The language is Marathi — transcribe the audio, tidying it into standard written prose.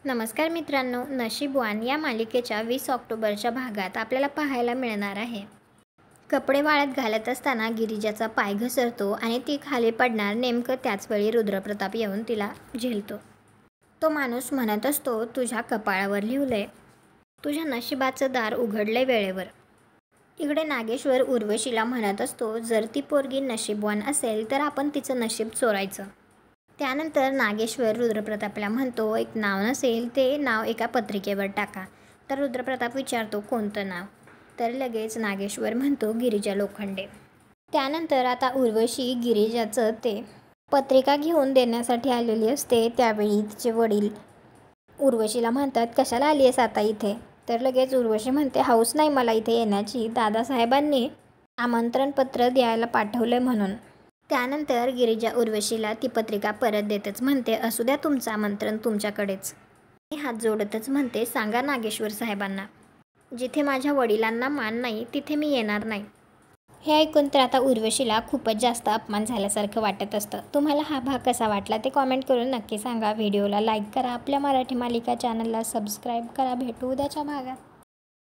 नमस्कार मित्रांनो, नशीबवान या मालिकेच्या 20 ऑक्टोबरच्या भागात आपल्याला पाहायला मिळणार आहे. कपडे वाळत घालत असताना गिरिजाचा पाय घसरतो आणि ती खाली पडणार. नेमकं त्याचवेळी रुद्रप्रताप येऊन तिला झेलतो. तो माणूस म्हणत असतो, तुझ्या कपाळावर लिहिलंय, तुझ्या नशिबाचं दार उघडलंय वेळेवर. इकडे नागेश्वर उर्वशीला म्हणत असतो, जर ती पोरगी नशीबवान असेल तर आपण तिचं नशीब चोरायचं. त्यानंतर नागेश्वर रुद्रप्रतापला म्हणतो, एक नाव नसेल ते नाव एका पत्रिकेवर टाका. तर रुद्रप्रताप विचारतो, कोणतं नाव? तर लगेच नागेश्वर म्हणतो, गिरिजा लोखंडे. त्यानंतर आता उर्वशी गिरिजाचं ते पत्रिका घेऊन देण्यासाठी आलेली असते. त्यावेळी तिचे वडील उर्वशीला म्हणतात, कशाला आली आहेस आता इथे? तर लगेच उर्वशी म्हणते, हौस नाही मला इथे येण्याची, दादासाहेबांनी आमंत्रणपत्र द्यायला पाठवलं म्हणून. त्यानंतर गिरिजा उर्वशीला ती पत्रिका परत देतच म्हणते, असू द्या तुमचं आमंत्रण तुमच्याकडेच. हात जोडतच म्हणते, सांगा नागेश्वर साहेबांना, जिथे माझ्या वडिलांना मान नाही तिथे मी येणार नाही. हे ऐकून तर आता उर्वशीला खूपच जास्त अपमान झाल्यासारखं वाटत असतं. तुम्हाला हा भाग कसा वाटला ते कॉमेंट करून नक्की सांगा. व्हिडिओला लाईक करा, आपल्या मराठी मालिका चॅनलला सबस्क्राईब करा. भेटू उद्याच्या भागात.